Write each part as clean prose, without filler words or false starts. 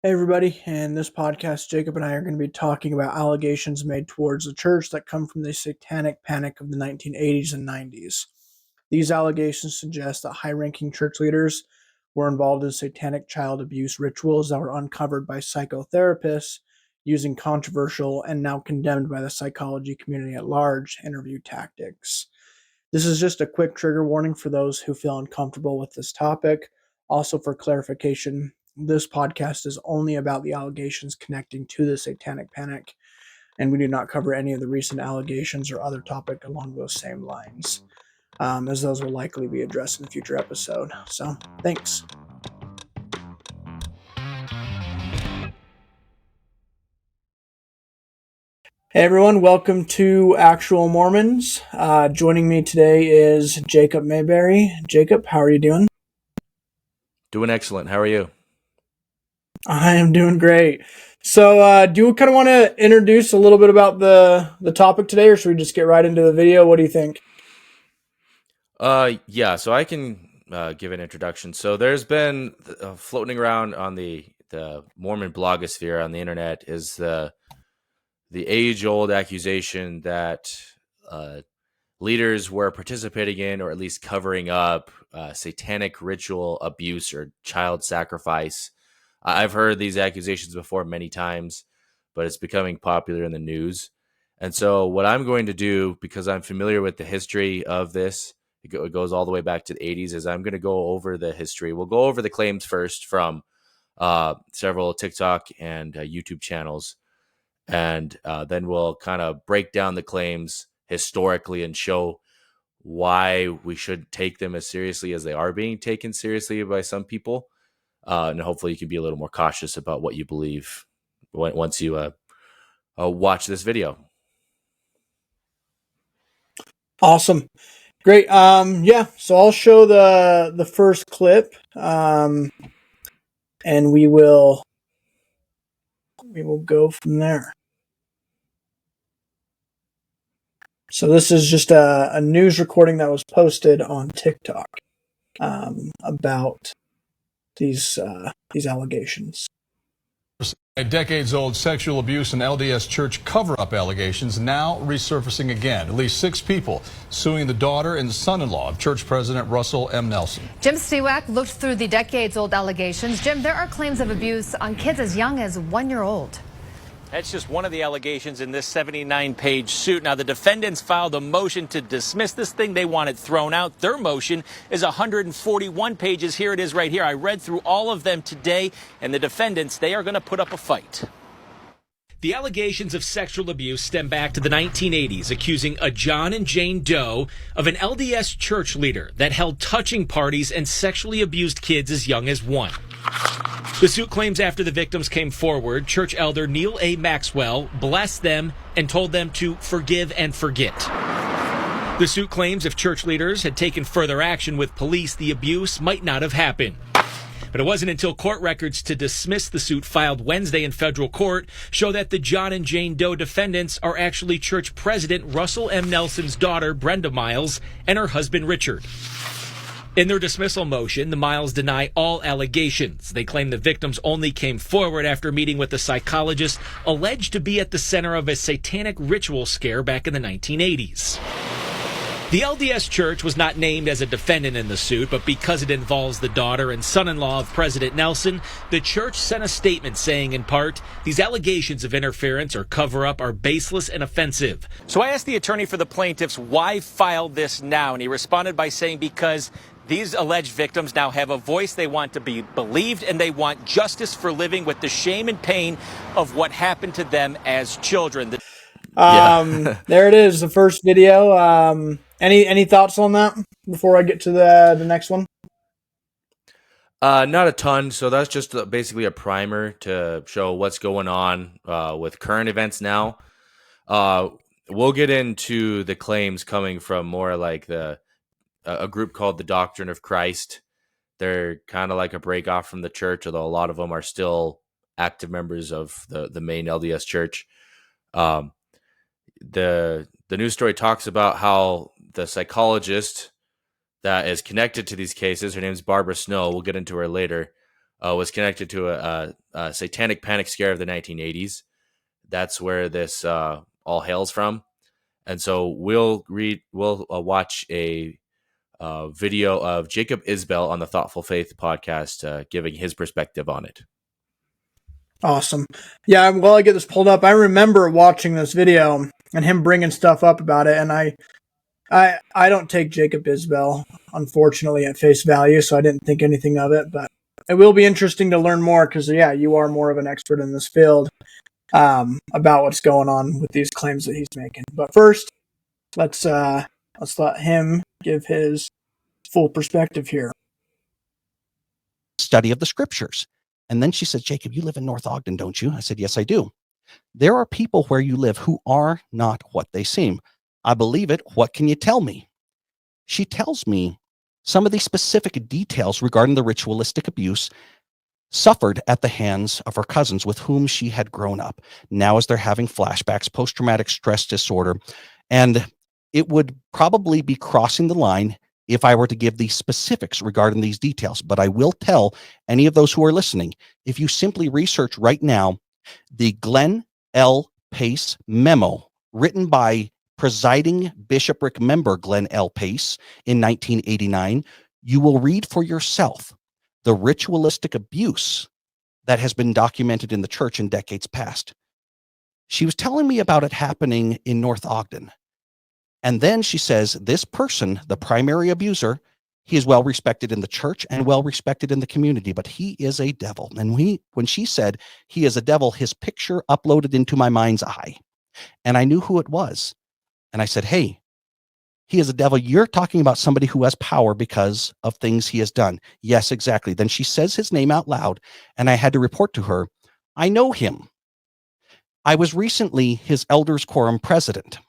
Hey everybody, in this podcast, Jacob and I are going to be talking about allegations made towards the church that come from the Satanic Panic of the 1980s and 90s. These allegations suggest that high-ranking church leaders were involved in satanic child abuse rituals that were uncovered by psychotherapists using controversial and now condemned by the psychology community at large interview tactics. This is just a quick trigger warning for those who feel uncomfortable with this topic. Also, for clarification, this podcast is only about the allegations connecting to the Satanic Panic, and we do not cover any of the recent allegations or other topic along those same lines, as those will likely be addressed in a future episode. So, thanks. Hey everyone, welcome to Actual Mormons. Joining me today is Jacob Mayberry. Jacob, how are you doing? Doing excellent. How are you? I am doing great. So, do you kind of want to introduce a little bit about the topic today, or should we just get right into the video? What do you think? Yeah. So I can give an introduction. So there's been floating around on the Mormon blogosphere on the internet is the age-old accusation that leaders were participating in, or at least covering up, satanic ritual abuse or child sacrifice. I've heard these accusations before many times, but it's becoming popular in the news. And so what I'm going to do, because I'm familiar with the history of this, it goes all the way back to the 80s, is I'm going to go over the history. We'll go over the claims first from several TikTok and YouTube channels, and then we'll kind of break down the claims historically and show why we should take them as seriously as they are being taken seriously by some people. And hopefully you can be a little more cautious about what you believe once you watch this video. Awesome. Great. Yeah, so I'll show the first clip, and we will go from there. So this is just a news recording that was posted on TikTok about these allegations. Decades-old sexual abuse and LDS church cover-up allegations now resurfacing again. At least 6 people suing the daughter and son-in-law of church president Russell M. Nelson. Jim Stewart looked through the decades-old allegations. Jim, there are claims of abuse on kids as young as 1-year-old. That's just one of the allegations in this 79-page suit. Now, the defendants filed a motion to dismiss this thing. They want it thrown out. Their motion is 141 pages. Here it is right here. I read through all of them today, and the defendants, they are going to put up a fight. The allegations of sexual abuse stem back to the 1980s, accusing a John and Jane Doe of an LDS church leader that held touching parties and sexually abused kids as young as 1. The suit claims after the victims came forward, church elder Neil A. Maxwell blessed them and told them to forgive and forget. The suit claims if church leaders had taken further action with police, the abuse might not have happened. But it wasn't until court records to dismiss the suit filed Wednesday in federal court show that the John and Jane Doe defendants are actually church president Russell M. Nelson's daughter, Brenda Miles, and her husband, Richard. In their dismissal motion, the Miles deny all allegations. They claim the victims only came forward after meeting with a psychologist alleged to be at the center of a satanic ritual scare back in the 1980s. The LDS Church was not named as a defendant in the suit, but because it involves the daughter and son-in-law of President Nelson, the church sent a statement saying, in part, these allegations of interference or cover-up are baseless and offensive. So I asked the attorney for the plaintiffs why file this now, and he responded by saying because these alleged victims now have a voice, they want to be believed, and they want justice for living with the shame and pain of what happened to them as children. There it is, the first video. Any thoughts on that before I get to the next one? Not a ton. So that's just basically a primer to show what's going on with current events now. We'll get into the claims coming from more like a group called the Doctrine of Christ. They're kind of like a break off from the church, although a lot of them are still active members of the main LDS church. The news story talks about how the psychologist that is connected to these cases, her name's Barbara Snow, we'll get into her later, was connected to a satanic panic scare of the 1980s. That's where this all hails from. And so we'll watch a video of Jacob Isbell on the Thoughtful Faith podcast, giving his perspective on it. Awesome. Yeah, while I get this pulled up, I remember watching this video and him bringing stuff up about it, and I don't take Jacob Isbell, unfortunately, at face value, so I didn't think anything of it, but it will be interesting to learn more because, yeah, you are more of an expert in this field about what's going on with these claims that he's making. But first, let's let him give his full perspective here. Study of the scriptures. And then she said, Jacob, you live in North Ogden, don't you? I said, yes, I do. There are people where you live who are not what they seem. I believe it. What can you tell me? She tells me some of the specific details regarding the ritualistic abuse suffered at the hands of her cousins with whom she had grown up. Now, as they're having flashbacks, post-traumatic stress disorder, and it would probably be crossing the line if I were to give the specifics regarding these details. But I will tell any of those who are listening, if you simply research right now, the Glenn L. Pace memo written by presiding bishopric member Glenn L. Pace in 1989, you will read for yourself the ritualistic abuse that has been documented in the church in decades past. She was telling me about it happening in North Ogden. And then she says, this person, the primary abuser, he is well respected in the church and well respected in the community, but he is a devil. And when she said he is a devil, his picture uploaded into my mind's eye. And I knew who it was. And I said, hey, he is a devil. You're talking about somebody who has power because of things he has done. Yes, exactly. Then she says his name out loud, and I had to report to her, I know him. I was recently his elders quorum president.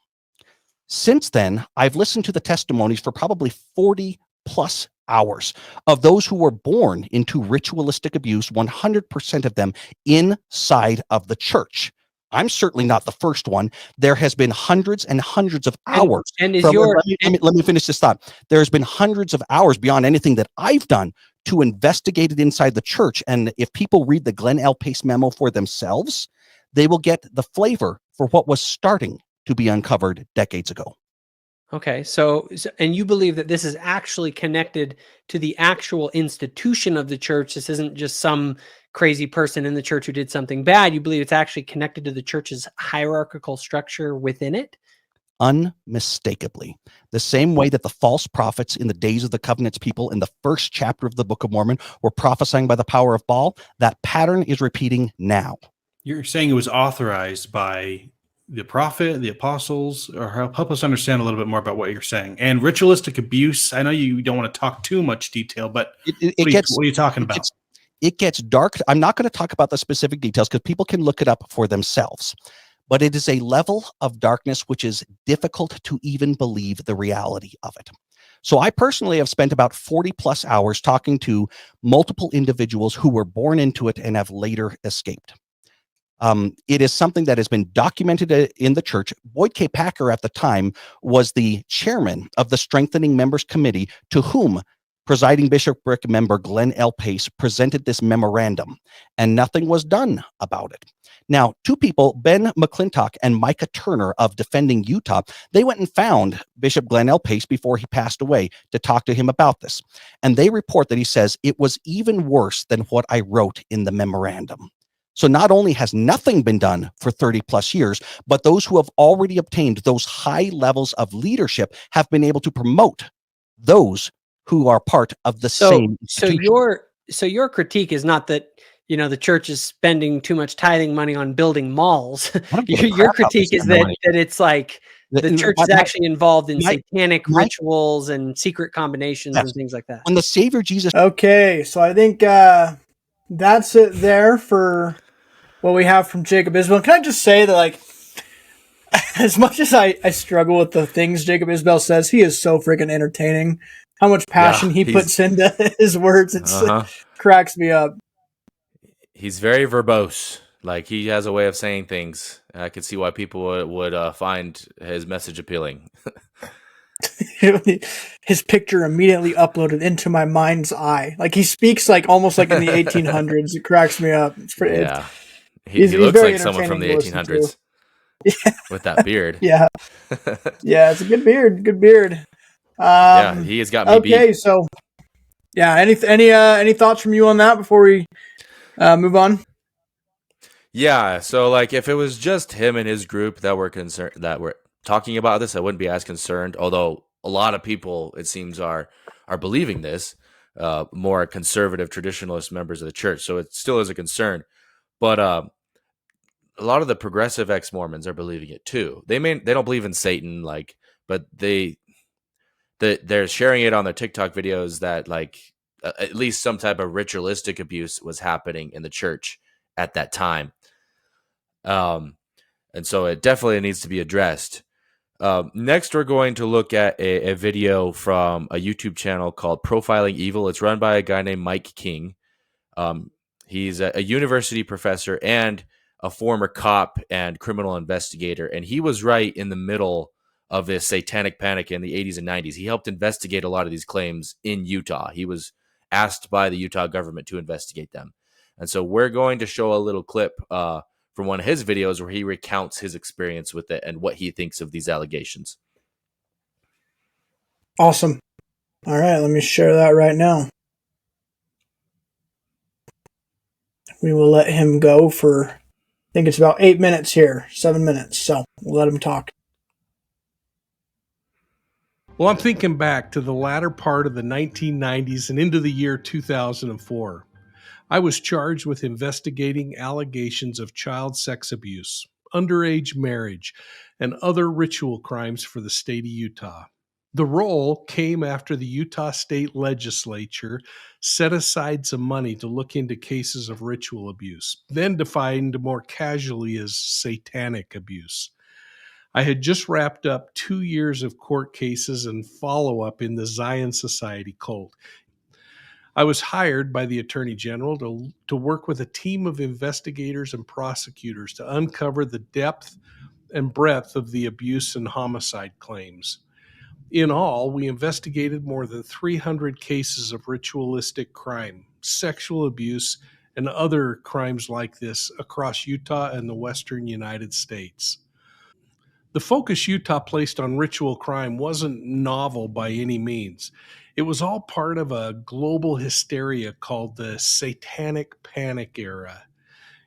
Since then, I've listened to the testimonies for probably 40 plus hours of those who were born into ritualistic abuse, 100% of them inside of the church. I'm certainly not the first one. There has been hundreds and hundreds of hours. And is let me finish this thought. There's been hundreds of hours beyond anything that I've done to investigate it inside the church. And if people read the Glenn L. Pace memo for themselves, they will get the flavor for what was starting to be uncovered decades ago. Okay, so and you believe that this is actually connected to the actual institution of the church. This isn't just some crazy person in the church who did something bad. You believe it's actually connected to the church's hierarchical structure within it? Unmistakably. The same way that the false prophets in the days of the covenant's people in the first chapter of the Book of Mormon were prophesying by the power of Baal, that pattern is repeating now. You're saying it was authorized by the prophet, the apostles, or help us understand a little bit more about what you're saying. And ritualistic abuse, I know you don't want to talk too much detail, but what are you talking about? It gets dark. I'm not going to talk about the specific details because people can look it up for themselves. But it is a level of darkness which is difficult to even believe the reality of it. So I personally have spent about 40 plus hours talking to multiple individuals who were born into it and have later escaped. It is something that has been documented in the church. Boyd K. Packer at the time was the chairman of the Strengthening Members Committee, to whom presiding bishopric member Glenn L. Pace presented this memorandum, and nothing was done about it. Now, two people, Ben McClintock and Micah Turner of Defending Utah, they went and found Bishop Glenn L. Pace before he passed away to talk to him about this. And they report that he says it was even worse than what I wrote in the memorandum. So not only has nothing been done for 30 plus years, but those who have already obtained those high levels of leadership have been able to promote those who are part of the same institution. So your critique is not that, you know, the church is spending too much tithing money on building malls. Your critique is that it's like the church is actually involved in satanic rituals and secret combinations and things like that. When the Savior Jesus. Okay, so I think that's it there for what we have from Jacob Isbell. Can I just say that, like, as much as I struggle with the things Jacob Isbell says, he is so freaking entertaining. How much passion he puts into his words, it cracks me up. He's very verbose. Like, he has a way of saying things. I could see why people would find his message appealing. His picture immediately uploaded into my mind's eye. Like he speaks like almost like in the 1800s. It cracks me up. Yeah. He's He looks very like someone from entertaining the to listen to. 1800s with that beard. Yeah, yeah, it's a good beard. Good beard. Yeah, he has got me Okay, beat. so yeah, any thoughts from you on that before we move on? Yeah, so like if it was just him and his group that were concerned that were talking about this, I wouldn't be as concerned. Although a lot of people, it seems, are believing this, more conservative traditionalist members of the church. So it still is a concern. But a lot of the progressive ex-Mormons are believing it too. They don't believe in Satan, like, but they're sharing it on their TikTok videos that like at least some type of ritualistic abuse was happening in the church at that time. And so it definitely needs to be addressed. Next, we're going to look at a video from a YouTube channel called Profiling Evil. It's run by a guy named Mike King. He's a university professor and a former cop and criminal investigator. And he was right in the middle of this satanic panic in the 80s and 90s. He helped investigate a lot of these claims in Utah. He was asked by the Utah government to investigate them. And so we're going to show a little clip from one of his videos where he recounts his experience with it and what he thinks of these allegations. Awesome. All right, let me share that right now. We will let him go for, I think it's about 8 minutes here, 7 minutes. So we'll let him talk. Well, I'm thinking back to the latter part of the 1990s and into the year 2004. I was charged with investigating allegations of child sex abuse, underage marriage, and other ritual crimes for the state of Utah. The role came after the Utah State Legislature set aside some money to look into cases of ritual abuse, then defined more casually as satanic abuse. I had just wrapped up 2 years of court cases and follow-up in the Zion Society cult. I was hired by the Attorney General to work with a team of investigators and prosecutors to uncover the depth and breadth of the abuse and homicide claims. In all, we investigated more than 300 cases of ritualistic crime, sexual abuse, and other crimes like this across Utah and the western United States. The focus Utah placed on ritual crime wasn't novel by any means. It was all part of a global hysteria called the Satanic Panic era.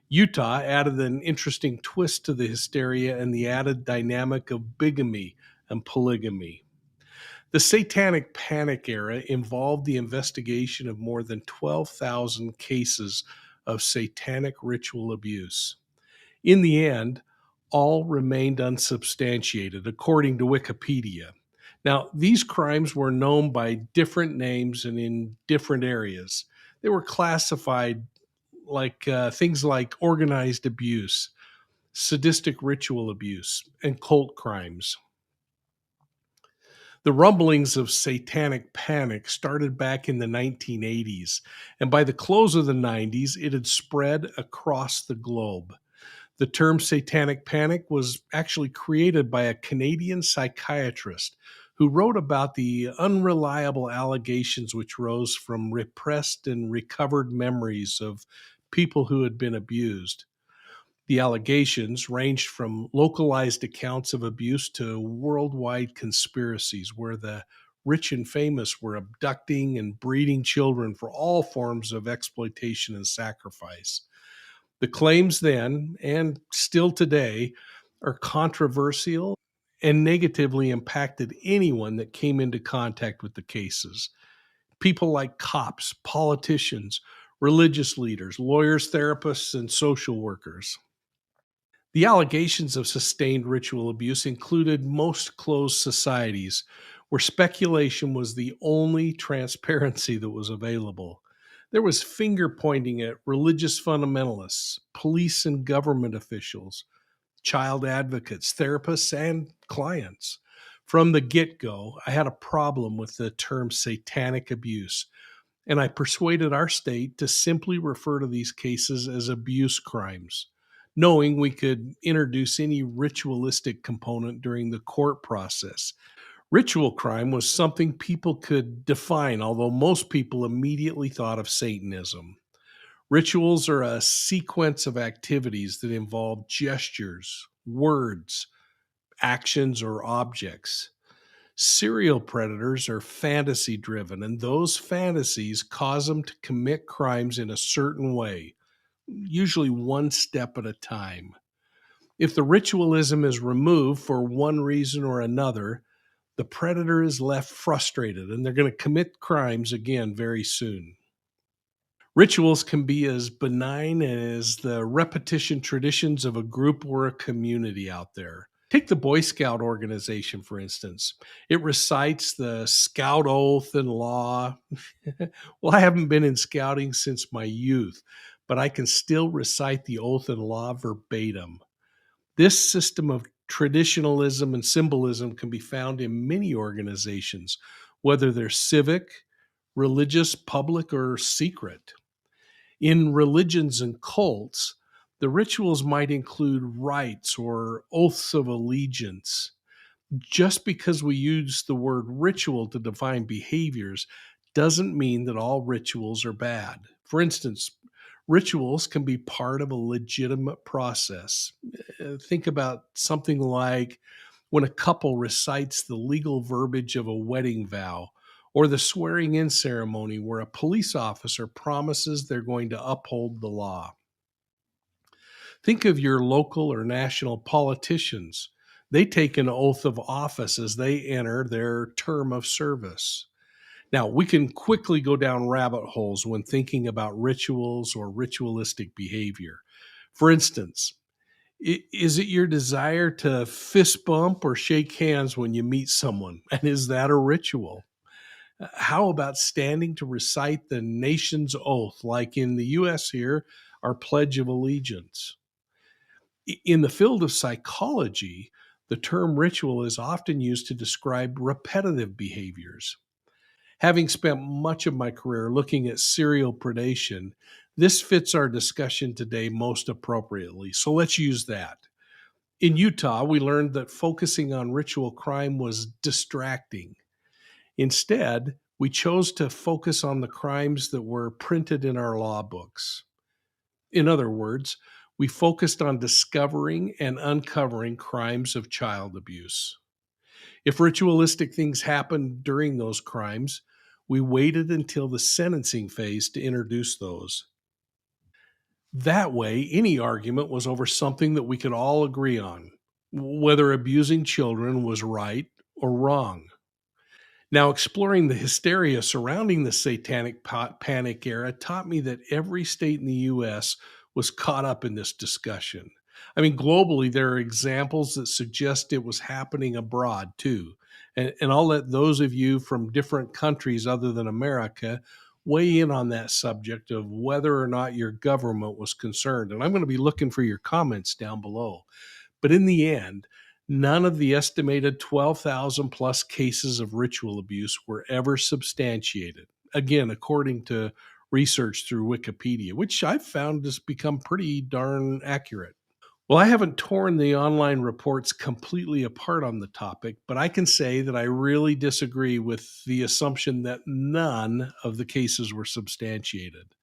Utah added an interesting twist to the hysteria and the added dynamic of bigamy and polygamy. The Satanic Panic era involved the investigation of more than 12,000 cases of satanic ritual abuse. In the end, all remained unsubstantiated, according to Wikipedia. Now, these crimes were known by different names and in different areas. They were classified like things like organized abuse, sadistic ritual abuse, and cult crimes. The rumblings of satanic panic started back in the 1980s, and by the close of the 90s, it had spread across the globe. The term satanic panic was actually created by a Canadian psychiatrist who wrote about the unreliable allegations which rose from repressed and recovered memories of people who had been abused. The allegations ranged from localized accounts of abuse to worldwide conspiracies where the rich and famous were abducting and breeding children for all forms of exploitation and sacrifice. The claims then, and still today, are controversial and negatively impacted anyone that came into contact with the cases. People like cops, politicians, religious leaders, lawyers, therapists, and social workers. The allegations of sustained ritual abuse included most closed societies, where speculation was the only transparency that was available. There was finger pointing at religious fundamentalists, police and government officials, child advocates, therapists, and clients. From the get-go, I had a problem with the term satanic abuse, and I persuaded our state to simply refer to these cases as abuse crimes, knowing we could introduce any ritualistic component during the court process. Ritual crime was something people could define, although most people immediately thought of Satanism. Rituals are a sequence of activities that involve gestures, words, actions, or objects. Serial predators are fantasy driven, and those fantasies cause them to commit crimes in a certain way, usually one step at a time. If the ritualism is removed for one reason or another, the predator is left frustrated and they're going to commit crimes again very soon. Rituals can be as benign as the repetition traditions of a group or a community out there. Take the Boy Scout organization, for instance. It recites the Scout Oath and Law. Well, I haven't been in scouting since my youth, but I can still recite the oath and law verbatim. This system of traditionalism and symbolism can be found in many organizations, whether they're civic, religious, public, or secret. In religions and cults, the rituals might include rites or oaths of allegiance. Just because we use the word ritual to define behaviors doesn't mean that all rituals are bad. For instance, rituals can be part of a legitimate process. Think about something like when a couple recites the legal verbiage of a wedding vow, or the swearing in ceremony where a police officer promises they're going to uphold the law. Think of your local or national politicians. They take an oath of office as they enter their term of service. Now, we can quickly go down rabbit holes when thinking about rituals or ritualistic behavior. For instance, is it your desire to fist bump or shake hands when you meet someone? And is that a ritual? How about standing to recite the nation's oath, like in the U.S. here, our Pledge of Allegiance? In the field of psychology, the term ritual is often used to describe repetitive behaviors. Having spent much of my career looking at serial predation, this fits our discussion today most appropriately. So let's use that. In Utah, we learned that focusing on ritual crime was distracting. Instead, we chose to focus on the crimes that were printed in our law books. In other words, we focused on discovering and uncovering crimes of child abuse. If ritualistic things happened during those crimes, we waited until the sentencing phase to introduce those. That way, any argument was over something that we could all agree on, whether abusing children was right or wrong. Now, exploring the hysteria surrounding the Satanic Panic era taught me that every state in the U.S. was caught up in this discussion. I mean, globally, there are examples that suggest it was happening abroad, too. And I'll let those of you from different countries other than America weigh in on that subject of whether or not your government was concerned. And I'm going to be looking for your comments down below. But in the end, none of the estimated 12,000 plus cases of ritual abuse were ever substantiated. Again, according to research through Wikipedia, which I've found has become pretty darn accurate. Well, I haven't torn the online reports completely apart on the topic, but I can say that I really disagree with the assumption that none of the cases were substantiated.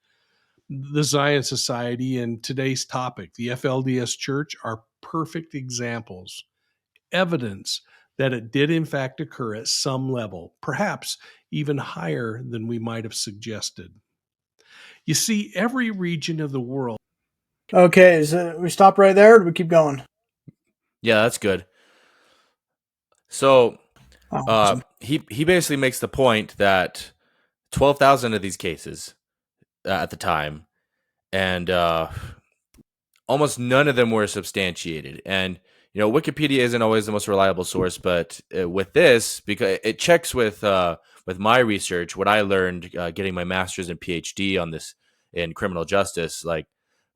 The Zion Society and today's topic, the FLDS Church, are perfect examples. Evidence that it did in fact occur at some level, perhaps even higher than we might have suggested. You see, every region of the world. Okay, we stop right there, or do we keep going? Yeah, that's good. So Awesome. he basically makes the point that 12,000 of these cases at the time, and almost none of them were substantiated. And Wikipedia isn't always the most reliable source, but with this, because it checks with my research, what I learned getting my master's and PhD on this in criminal justice, like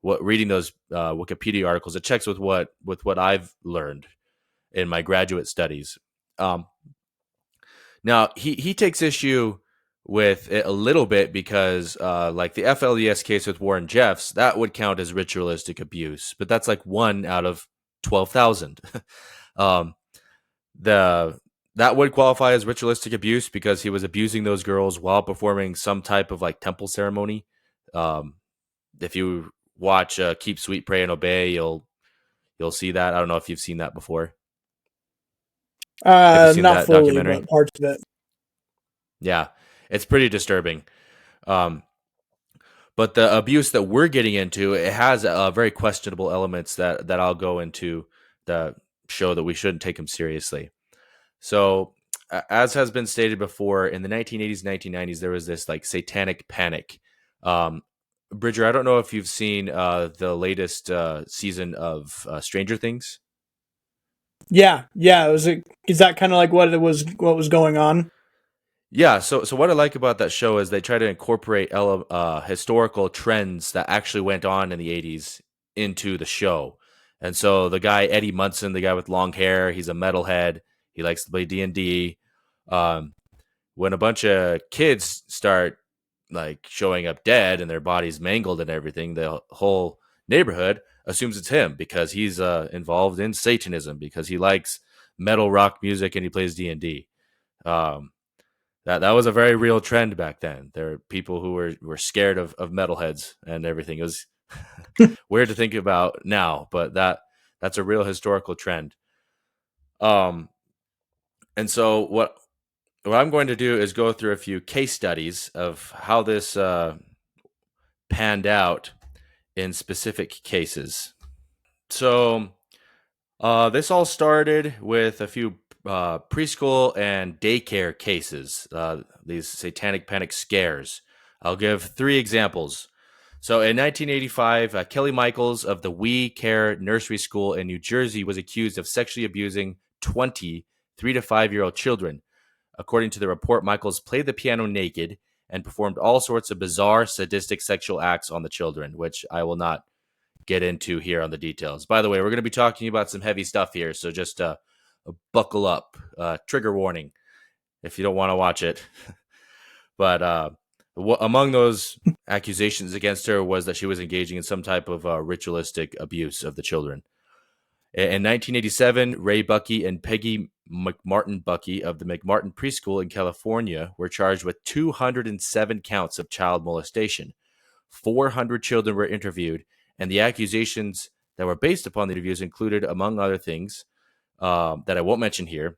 reading those Wikipedia articles, it checks with what I've learned in my graduate studies. Now he takes issue with it a little bit because like the FLDS case with Warren Jeffs, that would count as ritualistic abuse, but that's like 1 out of 12,000. The that would qualify as ritualistic abuse because he was abusing those girls while performing some type of like temple ceremony. If you watch Keep Sweet, Pray and Obey, you'll see that. I don't know if you've seen that before. Have you seen Not that fully, documentary? but parts of it. Yeah, it's pretty disturbing. But the abuse that we're getting into, it has very questionable elements that I'll go into that show that we shouldn't take them seriously. So, as has been stated before, in the 1980s, 1990s, there was this like satanic panic. Bridger, I don't know if you've seen the latest season of Stranger Things. Yeah. Is that kind of like what was going on? Yeah, so what I like about that show is they try to incorporate historical trends that actually went on in the 80s into the show. And so the guy Eddie Munson, the guy with long hair, he's a metalhead. He likes to play D&D. When a bunch of kids start like showing up dead and their bodies mangled and everything, the whole neighborhood assumes it's him because he's involved in Satanism, because he likes metal rock music and he plays D&D. That was a very real trend back then. There were people who were scared of metalheads and everything. It was weird to think about now, but that's a real historical trend. And so what I'm going to do is go through a few case studies of how this panned out in specific cases. So this all started with a few preschool and daycare cases, these satanic panic scares. I'll give 3 examples. So in 1985, Kelly Michaels of the We Care Nursery School in New Jersey was accused of sexually abusing 20 3 to 5-year-old children. According to the report, Michaels played the piano naked and performed all sorts of bizarre, sadistic sexual acts on the children, which I will not get into here on the details. By the way, we're going to be talking about some heavy stuff here, so just buckle up. Trigger warning if you don't want to watch it. But among those accusations against her was that she was engaging in some type of ritualistic abuse of the children. In 1987, Ray Buckey and Peggy McMartin Buckey of the McMartin Preschool in California were charged with 207 counts of child molestation. 400 children were interviewed, and the accusations that were based upon the interviews included, among other things that I won't mention here,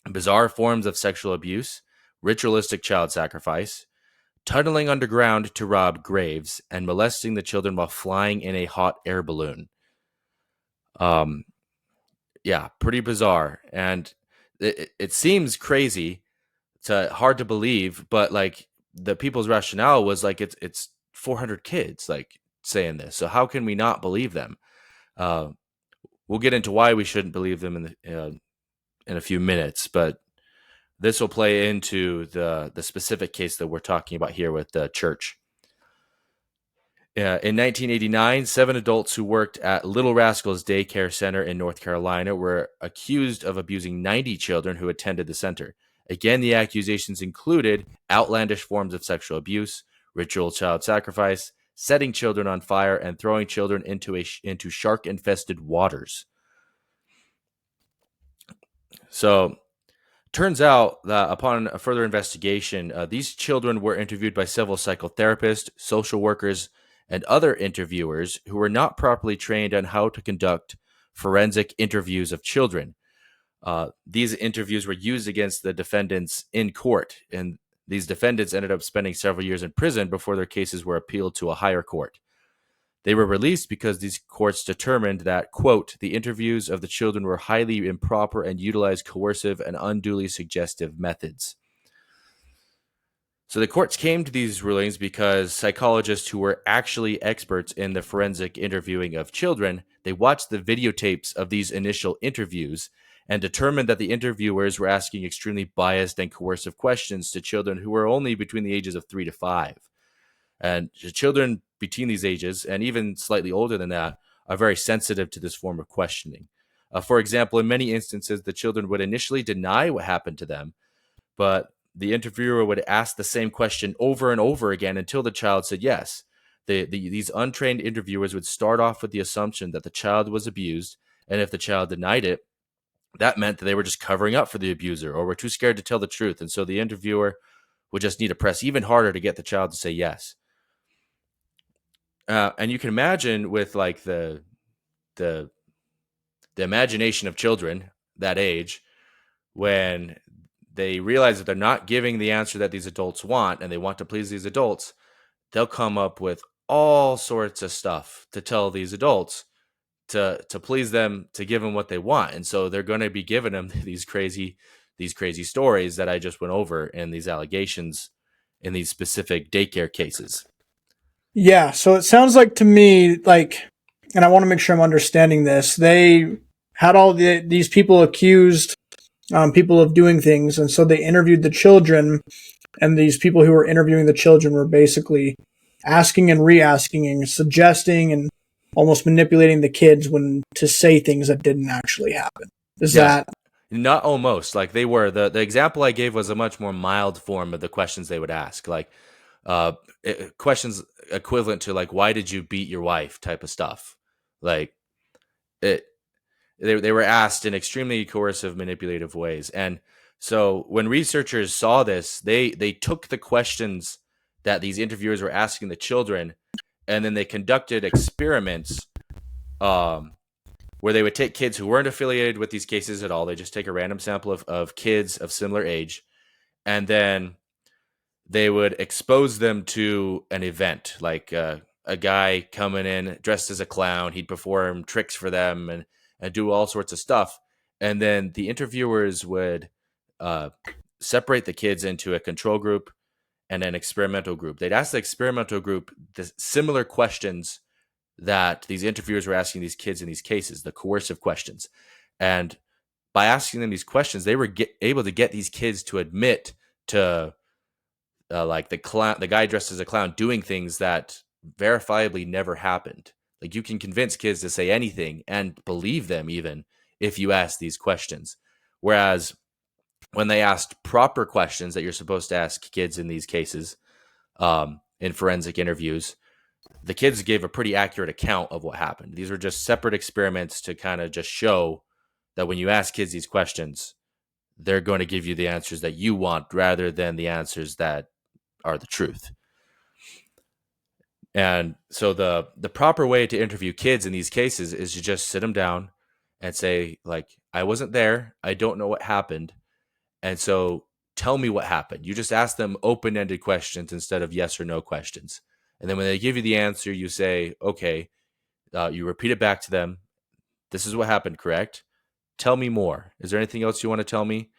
bizarre forms of sexual abuse, ritualistic child sacrifice, tunneling underground to rob graves, and molesting the children while flying in a hot air balloon. Yeah, pretty bizarre. And it seems crazy, hard to believe, but like the people's rationale was like it's 400 kids like saying this. So how can we not believe them? We'll get into why we shouldn't believe them in a few minutes, but this will play into the specific case that we're talking about here with the church. In 1989, 7 adults who worked at Little Rascals Daycare Center in North Carolina were accused of abusing 90 children who attended the center. Again, the accusations included outlandish forms of sexual abuse, ritual child sacrifice, setting children on fire, and throwing children into shark-infested waters. So, turns out that upon a further investigation, these children were interviewed by several psychotherapists, social workers, and other interviewers who were not properly trained on how to conduct forensic interviews of children. These interviews were used against the defendants in court, and these defendants ended up spending several years in prison before their cases were appealed to a higher court. They were released because these courts determined that, quote, the interviews of the children were highly improper and utilized coercive and unduly suggestive methods. So the courts came to these rulings because psychologists who were actually experts in the forensic interviewing of children, they watched the videotapes of these initial interviews and determined that the interviewers were asking extremely biased and coercive questions to children who were only between the ages of 3 to 5. And the children between these ages, and even slightly older than that, are very sensitive to this form of questioning. For example, in many instances, the children would initially deny what happened to them, but the interviewer would ask the same question over and over again until the child said yes. These untrained interviewers would start off with the assumption that the child was abused, and if the child denied it, that meant that they were just covering up for the abuser or were too scared to tell the truth. And so the interviewer would just need to press even harder to get the child to say yes. And you can imagine with like the imagination of children that age, when they realize that they're not giving the answer that these adults want and they want to please these adults, they'll come up with all sorts of stuff to tell these adults to please them, to give them what they want. And so they're going to be giving them these crazy stories that I just went over in these allegations in these specific daycare cases. Yeah, so it sounds like to me, like, and I want to make sure I'm understanding this, they had all these people accused people of doing things, and so they interviewed the children, and these people who were interviewing the children were basically asking and re-asking and suggesting and almost manipulating the kids to say things that didn't actually happen. Is that... Not almost. Like they were. The example I gave was a much more mild form of the questions they would ask. Like questions equivalent to like, why did you beat your wife type of stuff. Like they were asked in extremely coercive, manipulative ways. And so when researchers saw this, they took the questions that these interviewers were asking the children, and then they conducted experiments where they would take kids who weren't affiliated with these cases at all. They just take a random sample of kids of similar age, and then they would expose them to an event, like a guy coming in dressed as a clown. He'd perform tricks for them and do all sorts of stuff. And then the interviewers would separate the kids into a control group and an experimental group. They'd ask the experimental group the similar questions that these interviewers were asking these kids in these cases, the coercive questions. And by asking them these questions, they were able to get these kids to admit to like the guy dressed as a clown doing things that verifiably never happened. Like you can convince kids to say anything and believe them even if you ask these questions. Whereas when they asked proper questions that you're supposed to ask kids in these cases, in forensic interviews, the kids gave a pretty accurate account of what happened. These were just separate experiments to kind of just show that when you ask kids these questions, they're going to give you the answers that you want rather than the answers that are the truth. And so the proper way to interview kids in these cases is to just sit them down and say, like, I wasn't there. I don't know what happened. And so tell me what happened. You just ask them open-ended questions instead of yes or no questions. And then when they give you the answer, you say, okay, you repeat it back to them. This is what happened, correct? Tell me more. Is there anything else you want to tell me?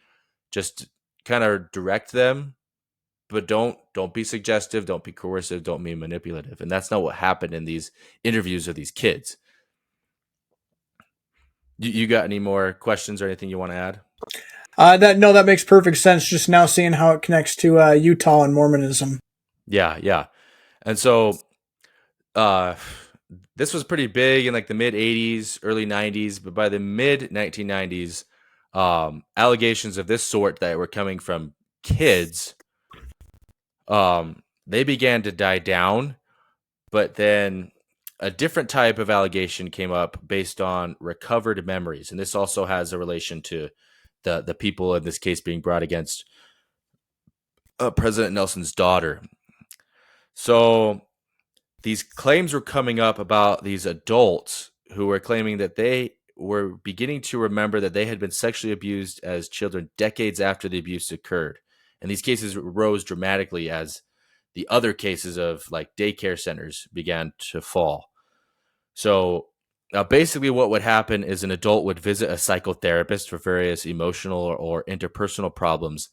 Just kind of direct them, but don't be suggestive, don't be coercive, don't be manipulative. And that's not what happened in these interviews with these kids. You got any more questions or anything you want to add? That makes perfect sense. Just now seeing how it connects to Utah and Mormonism. Yeah. And so this was pretty big in like the mid 80s, early 90s, but by the mid 1990s, allegations of this sort that were coming from kids, they began to die down, but then a different type of allegation came up based on recovered memories. And this also has a relation to the people in this case being brought against President Nelson's daughter. So these claims were coming up about these adults who were claiming that they were beginning to remember that they had been sexually abused as children decades after the abuse occurred. And these cases rose dramatically as the other cases of like daycare centers began to fall. So basically what would happen is an adult would visit a psychotherapist for various emotional or interpersonal problems.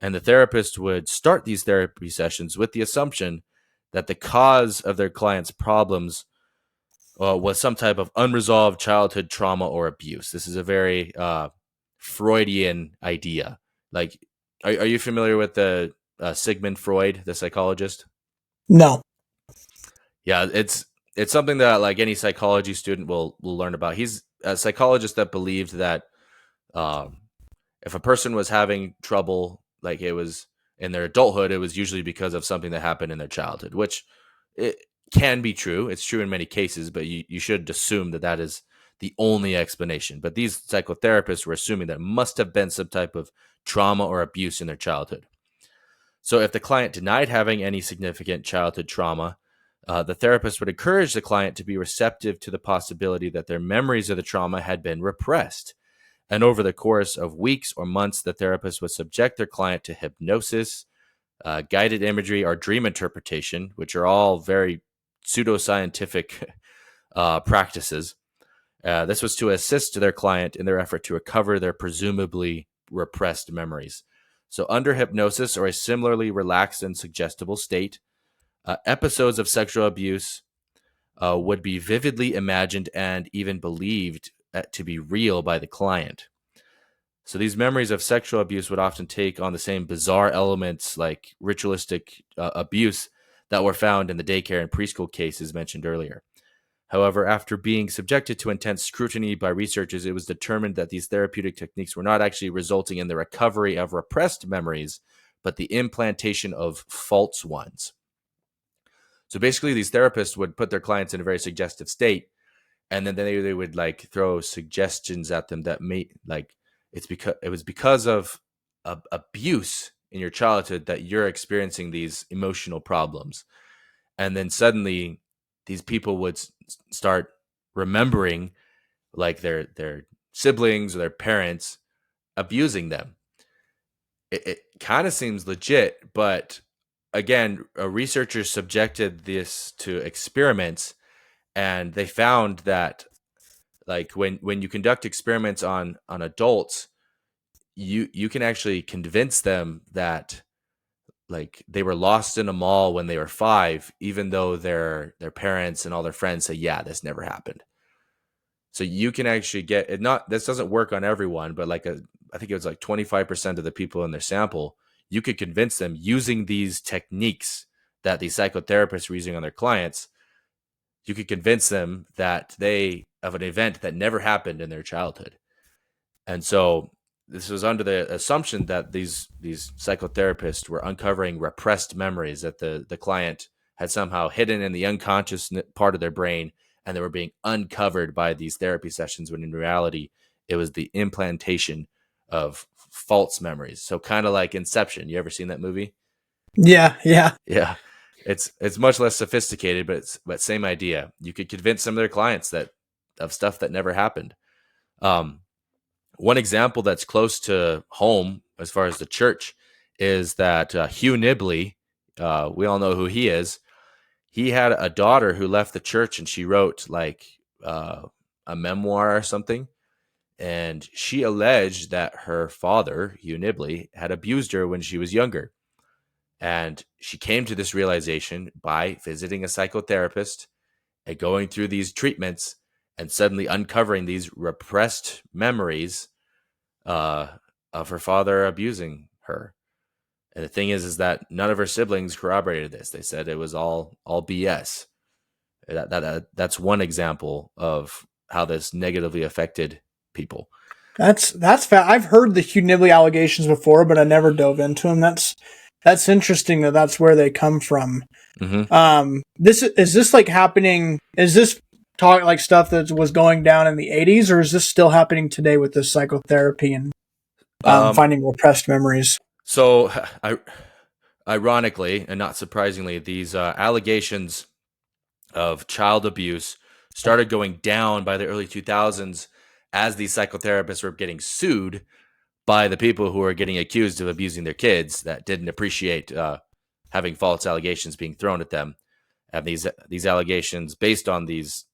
And the therapist would start these therapy sessions with the assumption that the cause of their client's problems was some type of unresolved childhood trauma or abuse. This is a very Freudian idea. Like, are you familiar with the Sigmund Freud, the psychologist? No. Yeah, it's something that like any psychology student will learn about. He's a psychologist that believed that if a person was having trouble, like it was in their adulthood, it was usually because of something that happened in their childhood, which it can be true. It's true in many cases, but you should assume that the only explanation. But these psychotherapists were assuming that must have been some type of trauma or abuse in their childhood. So if the client denied having any significant childhood trauma, the therapist would encourage the client to be receptive to the possibility that their memories of the trauma had been repressed. And over the course of weeks or months, the therapist would subject their client to hypnosis, guided imagery, or dream interpretation, which are all very pseudoscientific practices. This was to assist their client in their effort to recover their presumably repressed memories. So under hypnosis or a similarly relaxed and suggestible state, episodes of sexual abuse would be vividly imagined and even believed to be real by the client. So these memories of sexual abuse would often take on the same bizarre elements like ritualistic abuse that were found in the daycare and preschool cases mentioned earlier. However, after being subjected to intense scrutiny by researchers, it was determined that these therapeutic techniques were not actually resulting in the recovery of repressed memories, but the implantation of false ones. So basically, these therapists would put their clients in a very suggestive state, and then they would like throw suggestions at them that may like it was because of abuse in your childhood that you're experiencing these emotional problems. And then suddenly these people would start remembering like their siblings or their parents abusing them. It kind of seems legit, but again, researchers subjected this to experiments, and they found that like when you conduct experiments on adults, you can actually convince them that like they were lost in a mall when they were 5, even though their parents and all their friends say, yeah, this never happened. So you can actually get it. Not this doesn't work on everyone, but like I think it was like 25% of the people in their sample, you could convince them using these techniques that these psychotherapists were using on their clients. You could convince them that they of an event that never happened in their childhood. And so this was under the assumption that these psychotherapists were uncovering repressed memories that the client had somehow hidden in the unconscious part of their brain, and they were being uncovered by these therapy sessions, when in reality, it was the implantation of false memories. So kind of like Inception. You ever seen that movie? Yeah. Yeah. It's much less sophisticated, but same idea. You could convince some of their clients that of stuff that never happened. One example that's close to home as far as the church is that Hugh Nibley, we all know who he is. He had a daughter who left the church, and she wrote like a memoir or something. And she alleged that her father, Hugh Nibley, had abused her when she was younger. And she came to this realization by visiting a psychotherapist and going through these treatments and suddenly uncovering these repressed memories of her father abusing her. And the thing is that none of her siblings corroborated this. They said it was all BS. That's one example of how this negatively affected people. That's I've heard the Hugh Nibley allegations before, but I never dove into them. That's interesting that that's where they come from. Mm-hmm. Is this like happening? Is this talk like stuff that was going down in the 80s, or is this still happening today with this psychotherapy and finding repressed memories? So, ironically and not surprisingly, these allegations of child abuse started going down by the early 2000s as these psychotherapists were getting sued by the people who were getting accused of abusing their kids that didn't appreciate having false allegations being thrown at them. And these allegations based on these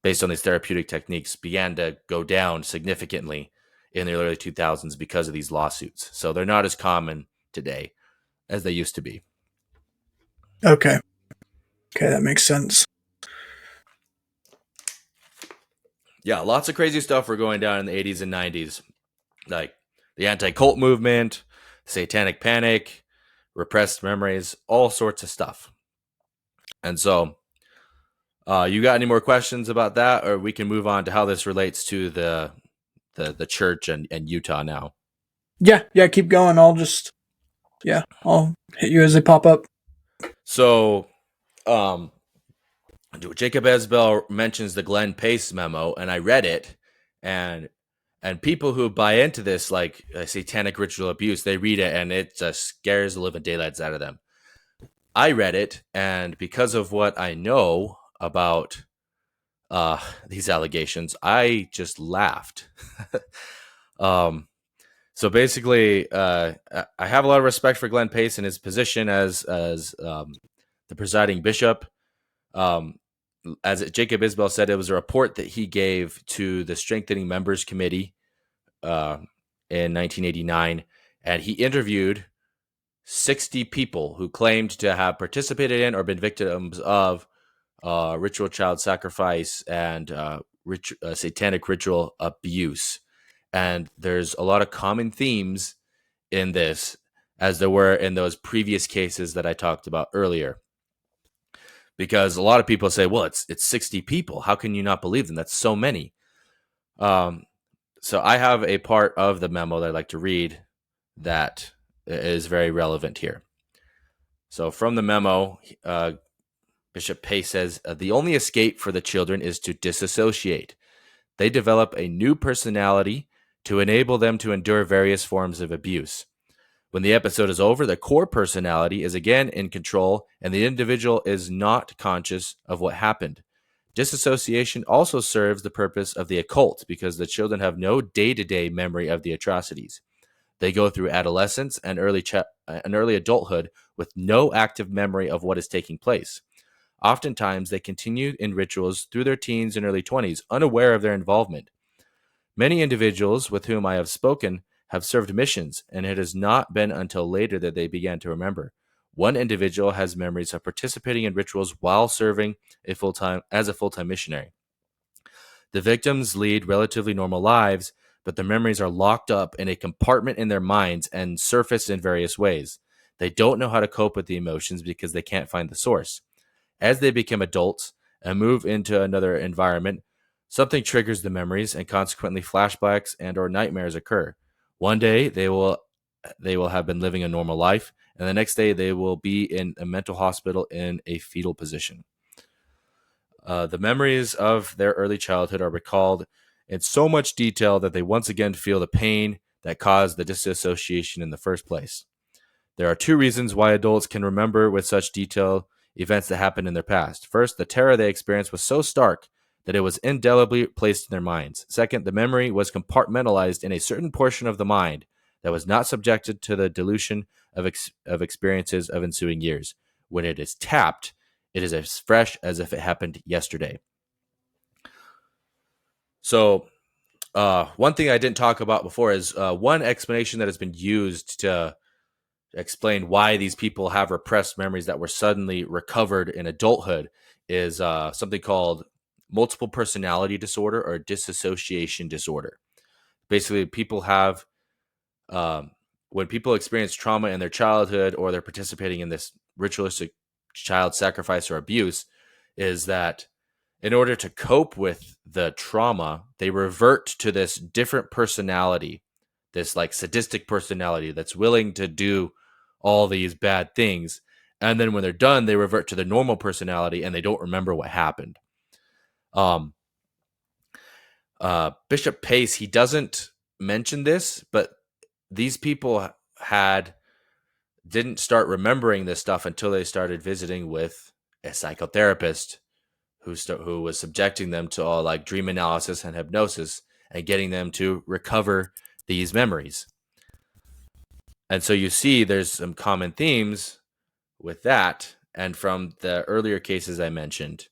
therapeutic techniques began to go down significantly in the early 2000s because of these lawsuits. So they're not as common today as they used to be. Okay, that makes sense. Yeah, lots of crazy stuff were going down in the 80s and 90s, like the anti-cult movement, satanic panic, repressed memories, all sorts of stuff. And so you got any more questions about that, or we can move on to how this relates to the church and Utah now? Yeah, keep going. I'll hit you as they pop up. So Jacob Isbell mentions the Glenn Pace memo, and I read it, and people who buy into this, like satanic ritual abuse, they read it and it just scares the living daylights out of them. I read it, and because of what I know about these allegations, I just laughed. So basically, I have a lot of respect for Glenn Pace and his position as the presiding bishop. As Jacob Isbell said, it was a report that he gave to the Strengthening Members Committee in 1989, and he interviewed 60 people who claimed to have participated in or been victims of ritual child sacrifice and satanic ritual abuse. And there's a lot of common themes in this, as there were in those previous cases that I talked about earlier. Because a lot of people say, well, it's 60 people. How can you not believe them? That's so many. So I have a part of the memo that I'd like to read that is very relevant here. So from the memo, Bishop Pace says, the only escape for the children is to disassociate. They develop a new personality to enable them to endure various forms of abuse. When the episode is over, the core personality is again in control, and the individual is not conscious of what happened. Disassociation also serves the purpose of the occult because the children have no day-to-day memory of the atrocities. They go through adolescence and early adulthood with no active memory of what is taking place. Oftentimes, they continue in rituals through their teens and early 20s, unaware of their involvement. Many individuals with whom I have spoken have served missions, and it has not been until later that they began to remember. One individual has memories of participating in rituals while serving as a full-time missionary. The victims lead relatively normal lives, but their memories are locked up in a compartment in their minds and surface in various ways. They don't know how to cope with the emotions because they can't find the source. As they become adults and move into another environment, something triggers the memories, and consequently flashbacks and or nightmares occur. One day they will have been living a normal life, and the next day they will be in a mental hospital in a fetal position. The memories of their early childhood are recalled in so much detail that they once again feel the pain that caused the disassociation in the first place. There are two reasons why adults can remember with such detail events that happened in their past. First, the terror they experienced was so stark that it was indelibly placed in their minds. Second, the memory was compartmentalized in a certain portion of the mind that was not subjected to the dilution of experiences of ensuing years. When it is tapped, it is as fresh as if it happened yesterday. So, one thing I didn't talk about before is one explanation that has been used to explain why these people have repressed memories that were suddenly recovered in adulthood is something called multiple personality disorder or dissociation disorder. Basically, people have, when people experience trauma in their childhood or they're participating in this ritualistic child sacrifice or abuse, is that in order to cope with the trauma, they revert to this different personality, this like sadistic personality that's willing to do all these bad things. And then when they're done, they revert to the normal personality and they don't remember what happened. Bishop Pace, he doesn't mention this, but these people didn't start remembering this stuff until they started visiting with a psychotherapist who was subjecting them to all like dream analysis and hypnosis and getting them to recover these memories. And so you see there's some common themes with that. And from the earlier cases I mentioned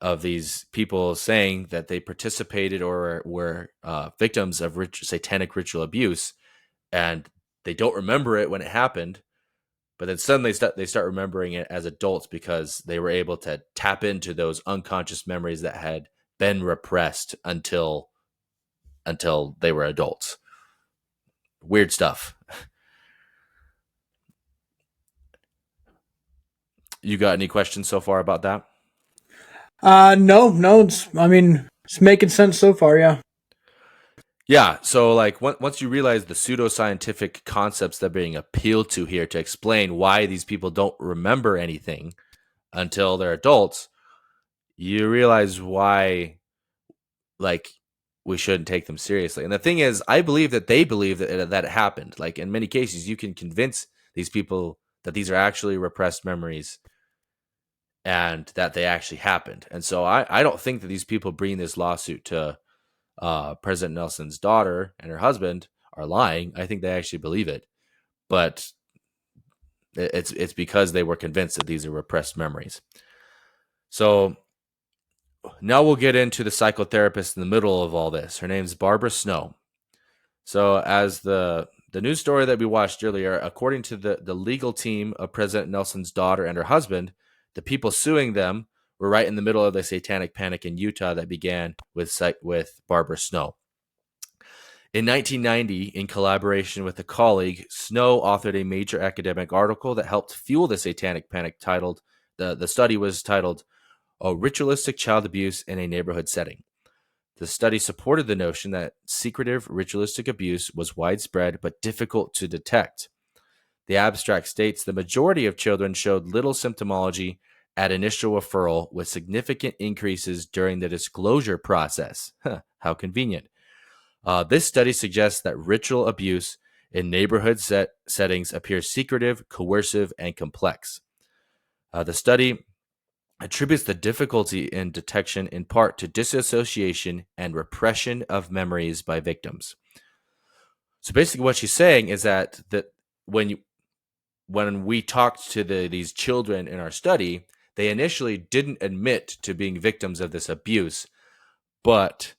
of these people saying that they participated or were victims of satanic ritual abuse, and they don't remember it when it happened, but then suddenly they start remembering it as adults because they were able to tap into those unconscious memories that had been repressed until they were adults. Weird stuff. You got any questions so far about that? No. It's making sense so far. Yeah. Yeah. So, like, once you realize the pseudoscientific concepts that are being appealed to here to explain why these people don't remember anything until they're adults, you realize why, like, we shouldn't take them seriously. And the thing is, I believe that they believe that it happened. Like, in many cases, you can convince these people that these are actually repressed memories and that they actually happened. And so I don't think that these people bringing this lawsuit to President Nelson's daughter and her husband are lying. I think they actually believe it. But it's because they were convinced that these are repressed memories. So now we'll get into the psychotherapist in the middle of all this. Her name's Barbara Snow. So as the news story that we watched earlier, according to the legal team of President Nelson's daughter and her husband, the people suing them were right in the middle of the satanic panic in Utah that began with Barbara Snow. In 1990, in collaboration with a colleague, Snow authored a major academic article that helped fuel the satanic panic titled, the study was titled, Ritualistic Child Abuse in a Neighborhood Setting. The study supported the notion that secretive ritualistic abuse was widespread but difficult to detect. The abstract states the majority of children showed little symptomology at initial referral, with significant increases during the disclosure process. How convenient. This study suggests that ritual abuse in neighborhood settings appears secretive, coercive, and complex. The study attributes the difficulty in detection in part to disassociation and repression of memories by victims. So basically what she's saying is that when we talked to these children in our study, they initially didn't admit to being victims of this abuse, but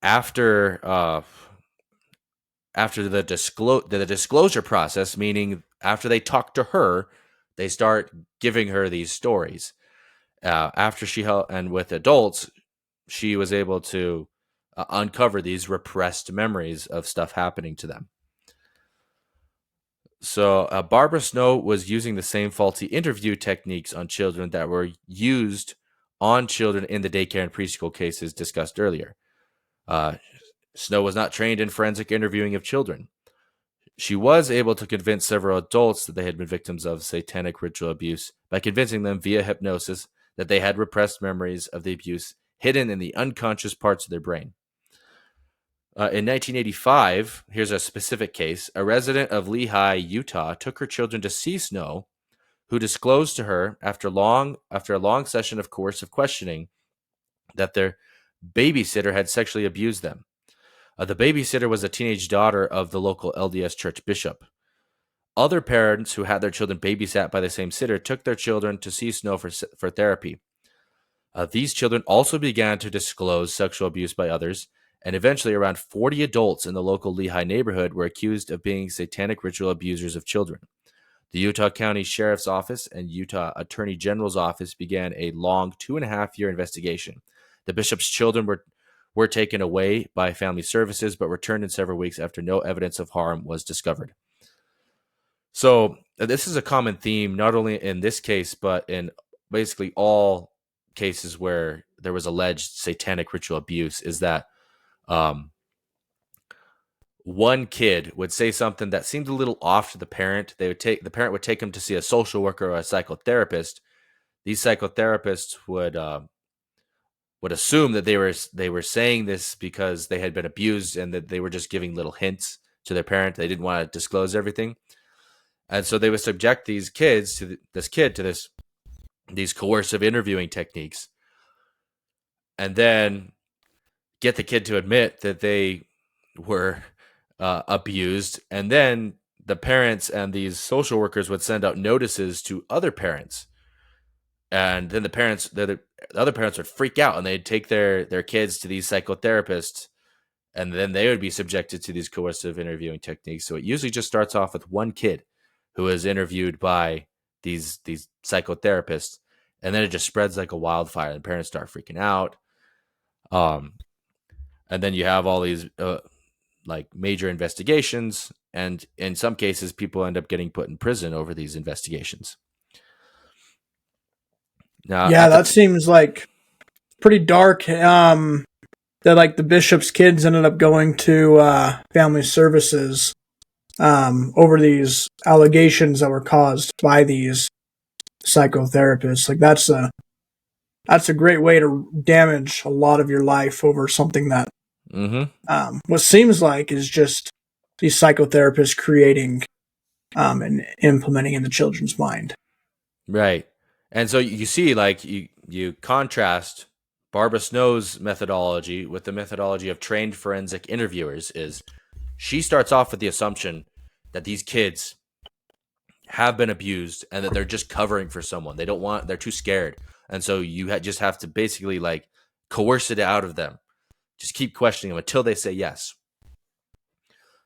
after the disclosure process, meaning after they talk to her, they start giving her these stories. After she helped, and with adults, she was able to uncover these repressed memories of stuff happening to them. So Barbara Snow was using the same faulty interview techniques on children that were used on children in the daycare and preschool cases discussed earlier. Snow was not trained in forensic interviewing of children. She was able to convince several adults that they had been victims of satanic ritual abuse by convincing them via hypnosis that they had repressed memories of the abuse hidden in the unconscious parts of their brain. In 1985, here's a specific case. A resident of Lehi, Utah, took her children to see Snow, who disclosed to her after a long session of coercive questioning that their babysitter had sexually abused them. The babysitter was a teenage daughter of the local LDS church bishop. Other parents who had their children babysat by the same sitter took their children to see Snow for therapy. These children also began to disclose sexual abuse by others, and eventually around 40 adults in the local Lehi neighborhood were accused of being satanic ritual abusers of children. The Utah County Sheriff's Office and Utah Attorney General's Office began a long 2.5-year investigation. The bishop's children were taken away by family services, but returned in several weeks after no evidence of harm was discovered. So this is a common theme, not only in this case, but in basically all cases where there was alleged satanic ritual abuse, is that one kid would say something that seemed a little off to the parent. The parent would take him to see a social worker or a psychotherapist. These psychotherapists would assume that they were saying this because they had been abused and that they were just giving little hints to their parent. They didn't want to disclose everything. And so they would subject these kids to these coercive interviewing techniques, and then get the kid to admit that they were abused. And then the parents and these social workers would send out notices to other parents. And then the other parents would freak out, and they'd take their kids to these psychotherapists, and then they would be subjected to these coercive interviewing techniques. So it usually just starts off with one kid who is interviewed by these psychotherapists, and then it just spreads like a wildfire, and parents start freaking out. And then you have all these like major investigations, and in some cases, people end up getting put in prison over these investigations. Now, yeah, that seems like pretty dark. That like the bishop's kids ended up going to family services over these allegations that were caused by these psychotherapists. Like that's that's a great way to damage a lot of your life over something that what seems like is just these psychotherapists creating and implementing in the children's mind. Right. And so you see, like, you contrast Barbara Snow's methodology with the methodology of trained forensic interviewers. Is she starts off with the assumption that these kids have been abused and that they're just covering for someone. They're too scared. And so you just have to basically like coerce it out of them. Just keep questioning them until they say yes.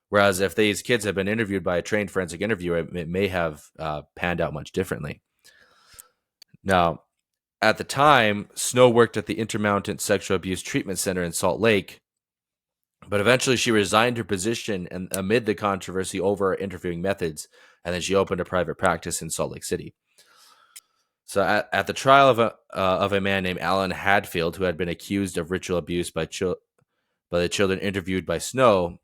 Whereas if these kids have been interviewed by a trained forensic interviewer, it may have panned out much differently. Now, at the time, Snow worked at the Intermountain Sexual Abuse Treatment Center in Salt Lake, but eventually she resigned her position and amid the controversy over her interviewing methods, and then she opened a private practice in Salt Lake City. So at the trial of a man named Alan Hadfield, who had been accused of ritual abuse by the children interviewed by Snow,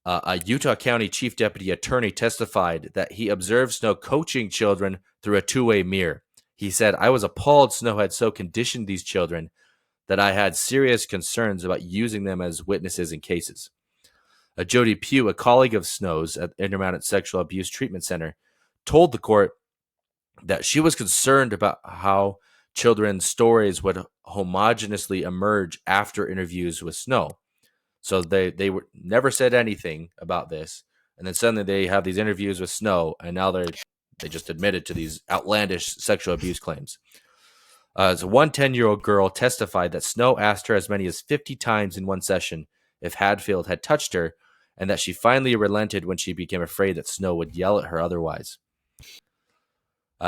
a Utah County Chief Deputy Attorney testified that he observed Snow coaching children through a two-way mirror. He said, "I was appalled Snow had so conditioned these children that I had serious concerns about using them as witnesses in cases." Jody Pugh, a colleague of Snow's at Intermountain Sexual Abuse Treatment Center, told the court that she was concerned about how children's stories would homogeneously emerge after interviews with Snow. So they were never said anything about this, and then suddenly they have these interviews with Snow, and now they just admitted to these outlandish sexual abuse claims. So one 10-year-old girl testified that Snow asked her as many as 50 times in one session if Hadfield had touched her, and that she finally relented when she became afraid that Snow would yell at her otherwise.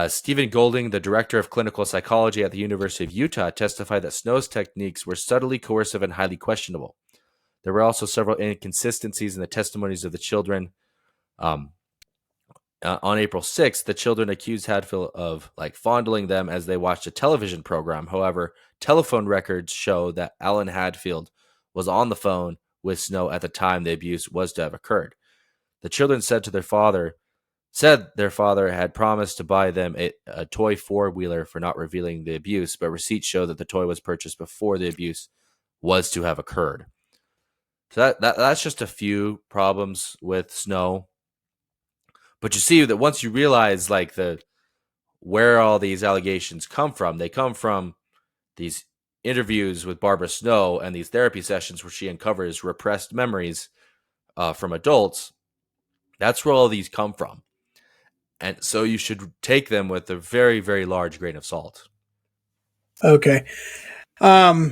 Stephen Golding, the director of clinical psychology at the University of Utah, testified that Snow's techniques were subtly coercive and highly questionable. There were also several inconsistencies in the testimonies of the children. On April 6th, the children accused Hadfield of fondling them as they watched a television program. However, telephone records show that Alan Hadfield was on the phone with Snow at the time the abuse was to have occurred. The children said their father had promised to buy them a toy four-wheeler for not revealing the abuse, but receipts show that the toy was purchased before the abuse was to have occurred. So that's just a few problems with Snow. But you see that once you realize where all these allegations come from, they come from these interviews with Barbara Snow and these therapy sessions where she uncovers repressed memories from adults. That's where all these come from. And so you should take them with a very, very large grain of salt. Okay. Yeah,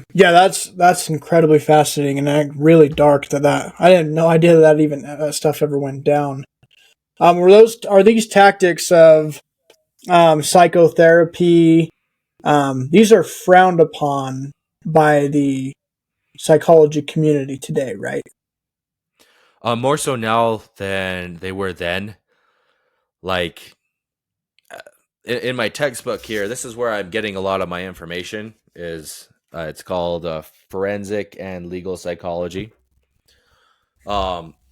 that's incredibly fascinating and really dark that I had no idea that even stuff ever went down. Are these tactics of psychotherapy? These are frowned upon by the psychology community today, right? More so now than they were then. In my textbook here, this is where I'm getting a lot of my information. It's called Forensic and Legal Psychology.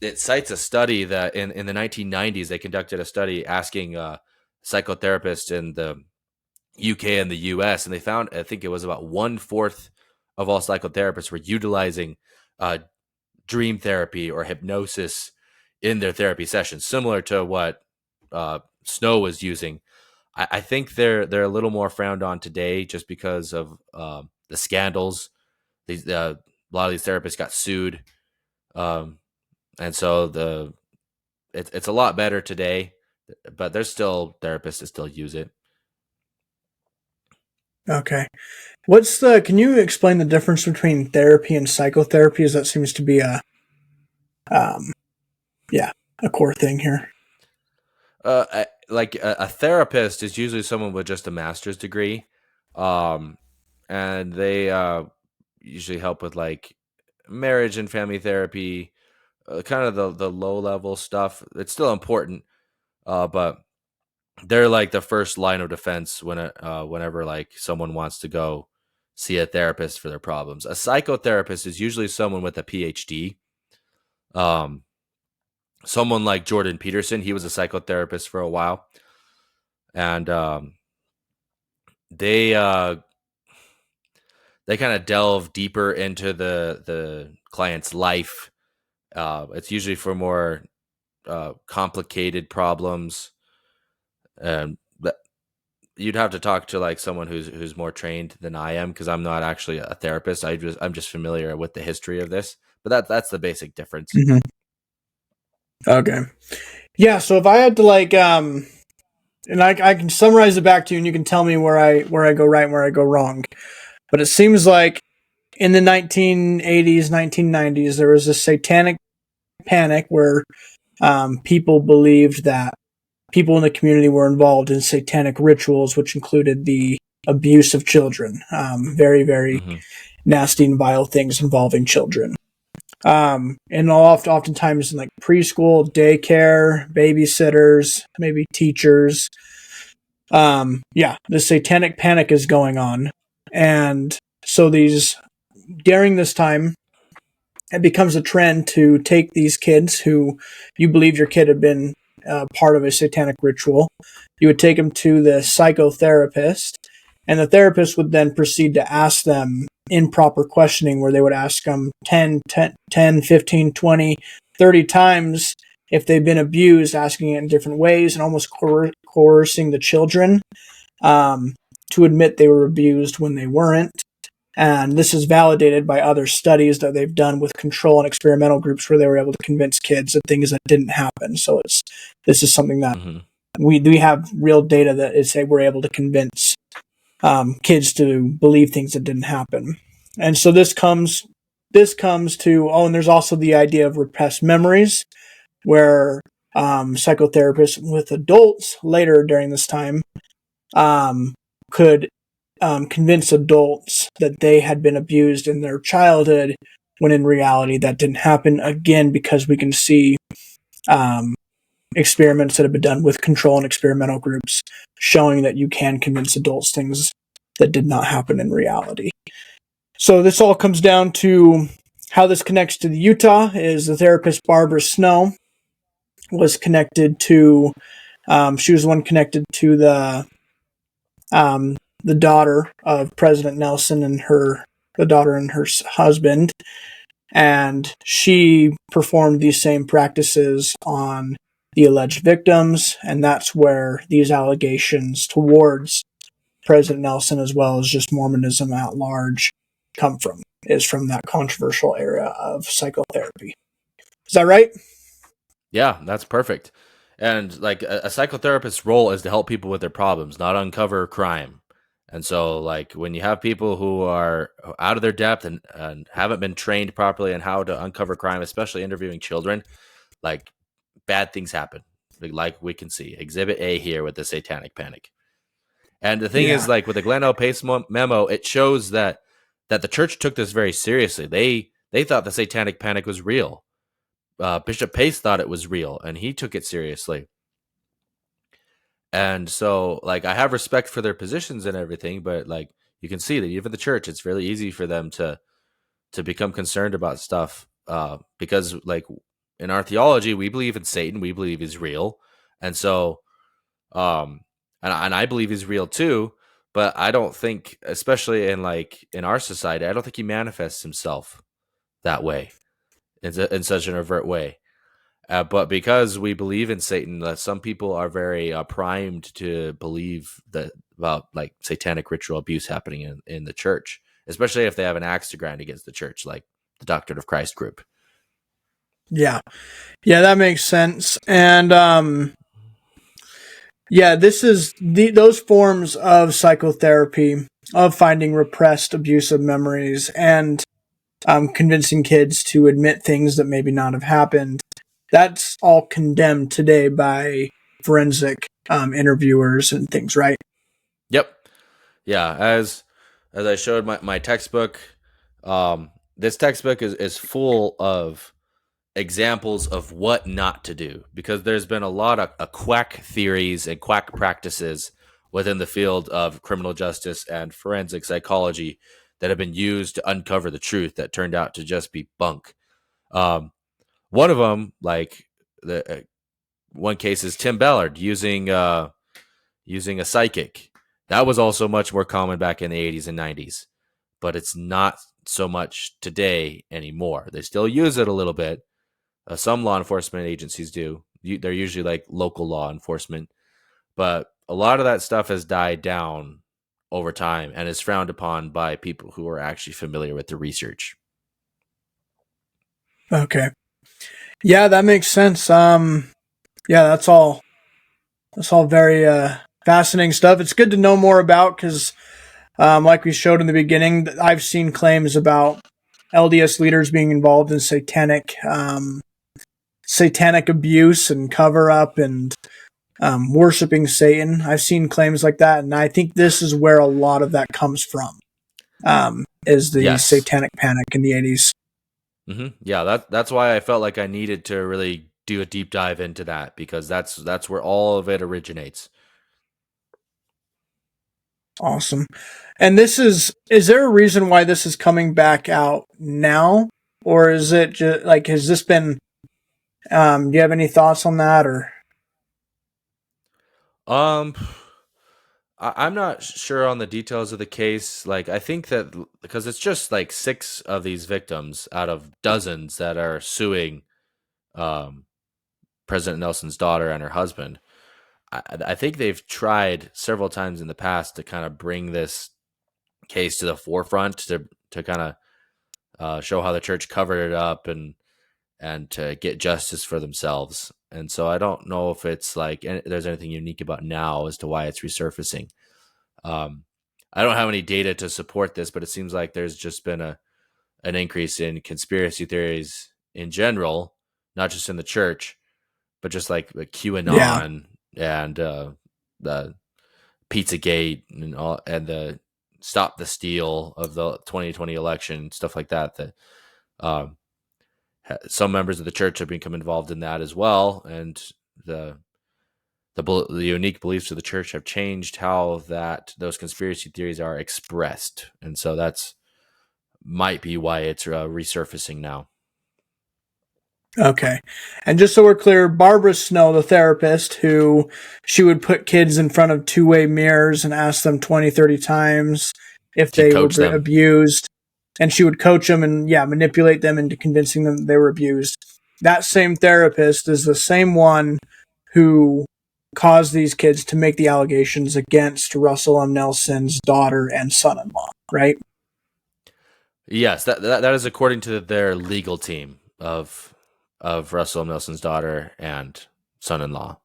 It cites a study that in the 1990s, they conducted a study asking psychotherapists in the UK and the US, and they found, I think it was about 1/4 of all psychotherapists were utilizing dream therapy or hypnosis in their therapy sessions, similar to what Snow was using. I think they're a little more frowned on today just because of the scandals. A lot of these therapists got sued, and so it's a lot better today. But there's still therapists that still use it. Okay. Can you explain the difference between therapy and psychotherapy, as that seems to be a core thing here? A therapist is usually someone with just a master's degree, and they usually help with marriage and family therapy, kind of the low level stuff. It's still important, but they're the first line of defense whenever someone wants to go see a therapist for their problems. A psychotherapist is usually someone with a PhD. Someone like Jordan Peterson, he was a psychotherapist for a while, and they they kind of delve deeper into the client's life. It's usually for more complicated problems, and you'd have to talk to like someone who's more trained than I am, because I'm not actually a therapist. I'm just familiar with the history of this, but that's the basic difference. Mm-hmm. Okay. Yeah. So if I had to like, and I can summarize it back to you, and you can tell me where I go right and where I go wrong. But it seems like in the 1980s, 1990s, there was a satanic panic where people believed that people in the community were involved in satanic rituals, which included the abuse of children. Very, very nasty and vile things involving children. And oftentimes in like preschool, daycare, babysitters, maybe teachers. The satanic panic is going on. And so during this time, it becomes a trend to take these kids who you believe your kid had been part of a satanic ritual. You would take them to the psychotherapist, and the therapist would then proceed to ask them improper questioning, where they would ask them 10, 15, 20, 30 times if they've been abused, asking it in different ways, and almost coercing the children to admit they were abused when they weren't. And this is validated by other studies that they've done with control and experimental groups, where they were able to convince kids of things that didn't happen. So this is something that we have real data that is say we're able to convince kids to believe things that didn't happen. And so this comes to, and there's also the idea of repressed memories, where psychotherapists with adults later during this time could convince adults that they had been abused in their childhood, when in reality that didn't happen. Again, because we can see experiments that have been done with control and experimental groups showing that you can convince adults things that did not happen in reality. So this all comes down to how this connects to the Utah is the therapist Barbara Snow was connected to, she was the one connected to the daughter of President Nelson and the daughter and her husband. And she performed these same practices on the alleged victims. And that's where these allegations towards President Nelson, as well as just Mormonism at large, come from, is from that controversial area of psychotherapy. Is that right? Yeah, that's perfect. And like a psychotherapist's role is to help people with their problems, not uncover crime. And so like when you have people who are out of their depth and haven't been trained properly on how to uncover crime, especially interviewing children, like bad things happen. Like we can see Exhibit A here with the Satanic Panic. And the thing is, like with the Glenn L. Pace memo, it shows that the church took this very seriously. They thought the Satanic Panic was real. Bishop Pace thought it was real, and he took it seriously. And so, like, I have respect for their positions and everything, but like you can see that even the church, it's really easy for them to become concerned about stuff because, like, in our theology, we believe in Satan, we believe he's real, and so, and I believe he's real too. But I don't think, especially in our society, I don't think he manifests himself that way in such an overt way. But because we believe in Satan, some people are very primed to believe that about like satanic ritual abuse happening in the church, especially if they have an axe to grind against the church, like the Doctrine of Christ group. Yeah, that makes sense. And this is those forms of psychotherapy, of finding repressed abusive memories and convincing kids to admit things that maybe not have happened. That's all condemned today by forensic interviewers and things, right? Yep. Yeah. As I showed my textbook, this textbook is full of examples of what not to do, because there's been a lot of quack theories and quack practices within the field of criminal justice and forensic psychology that have been used to uncover the truth that turned out to just be bunk. One of them, like the one case, is Tim Ballard using a psychic. That was also much more common back in the 80s and 90s. but it's not so much today anymore. They still use it a little bit. Some law enforcement agencies do. They're usually like local law enforcement, but a lot of that stuff has died down over time and is frowned upon by people who are actually familiar with the research. Okay. Yeah, that makes sense. Yeah, that's all very fascinating stuff. It's good to know more about because, like we showed in the beginning, I've seen claims about LDS leaders being involved in satanic abuse and cover up and worshiping Satan. I've seen claims like that, and I think this is where a lot of that comes from. Is the Yes. satanic panic in the 80s. Mm-hmm. Yeah, that's why I felt like I needed to really do a deep dive into that, because that's where all of it originates. Awesome. And is there a reason why this is coming back out now? Or is it just like, has this been, do you have any thoughts on that or? I'm not sure on the details of the case. Like, I think that because it's just like 6 of these victims out of dozens that are suing President Nelson's daughter and her husband. I think they've tried several times in the past to kind of bring this case to the forefront to kind of show how the church covered it up and to get justice for themselves. And so I don't know if it's like there's anything unique about now as to why it's resurfacing. I don't have any data to support this, but it seems like there's just been an increase in conspiracy theories in general, not just in the church, but just like QAnon and the Pizzagate and all, and the Stop the Steal of the 2020 election, stuff like that. That some members of the church have become involved in that as well, and the unique beliefs of the church have changed how those conspiracy theories are expressed, and so that's might be why it's resurfacing now. Okay. And just so we're clear, Barbara Snow, the therapist, who she would put kids in front of two-way mirrors and ask them 20, 30 times if they were abused. And she would coach them and, manipulate them into convincing them they were abused. That same therapist is the same one who caused these kids to make the allegations against Russell M. Nelson's daughter and son-in-law, right? Yes, that is according to their legal team of Russell M. Nelson's daughter and son-in-law.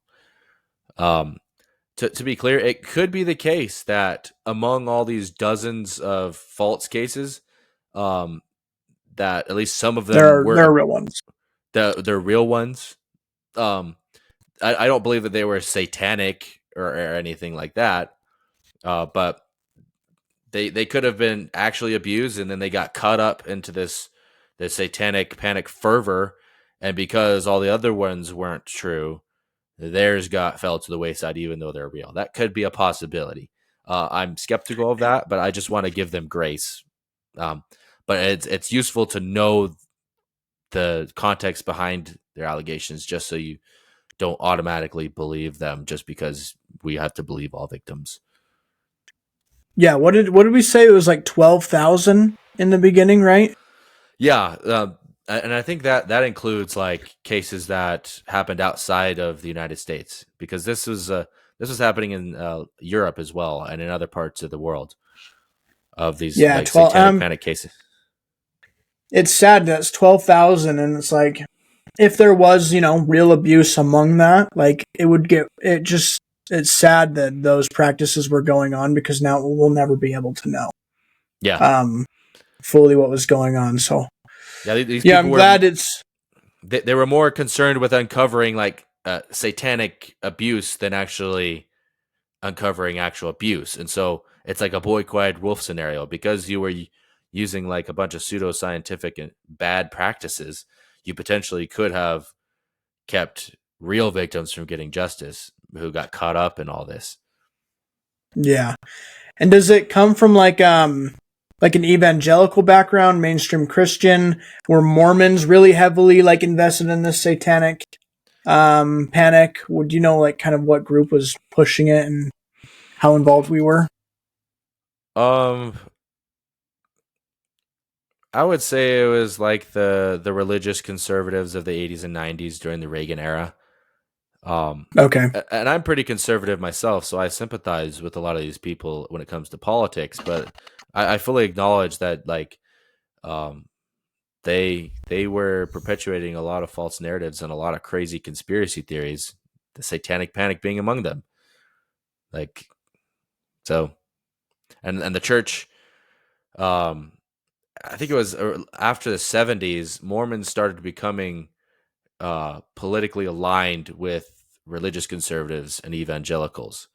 To be clear, it could be the case that among all these dozens of false cases, that at least some of them they're real ones. They're real ones. I don't believe that they were satanic or anything like that, but they could have been actually abused, and then they got caught up into this satanic panic fervor, and because all the other ones weren't true, theirs fell to the wayside, even though they're real. That could be a possibility. I'm skeptical of that, but I just want to give them grace. But it's useful to know the context behind their allegations, just so you don't automatically believe them just because we have to believe all victims. Yeah, what did we say? It was like 12,000 in the beginning, right? Yeah, and I think that includes like cases that happened outside of the United States, because this was happening in Europe as well and in other parts of the world of these satanic panic cases. It's sad that's 12,000, and it's like if there was real abuse among that, like it's sad that those practices were going on, because now we'll never be able to know fully what was going on. So these I'm glad they were more concerned with uncovering like satanic abuse than actually uncovering actual abuse. And so it's like a boy quiet wolf scenario, because you were using like a bunch of pseudoscientific and bad practices. You potentially could have kept real victims from getting justice who got caught up in all this. Yeah. And does it come from like an evangelical background, mainstream Christian? Were Mormons really heavily like invested in this satanic panic? Would you know like kind of what group was pushing it and how involved we were? I would say it was like the religious conservatives of the 80s and 90s during the Reagan era. Okay. And I'm pretty conservative myself, so I sympathize with a lot of these people when it comes to politics. But I fully acknowledge that, like, they were perpetuating a lot of false narratives and a lot of crazy conspiracy theories. The Satanic Panic being among them. Like, so, and the church. I think it was after the 70s, Mormons started becoming politically aligned with religious conservatives and evangelicals.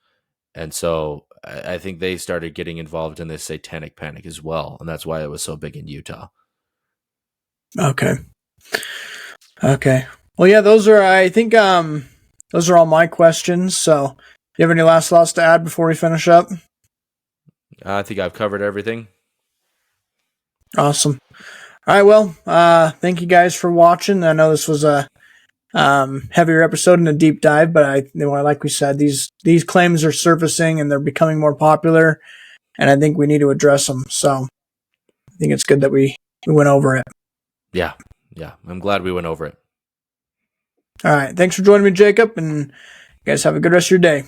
And so I think they started getting involved in this Satanic Panic as well. And that's why it was so big in Utah. Okay. Well, yeah, I think those are all my questions. So do you have any last thoughts to add before we finish up? I think I've covered everything. Awesome. All right. Well, thank you guys for watching. I know this was a heavier episode and a deep dive, but like we said, these claims are surfacing and they're becoming more popular, and I think we need to address them. So I think it's good that we went over it. Yeah. I'm glad we went over it. All right. Thanks for joining me, Jacob, and you guys have a good rest of your day.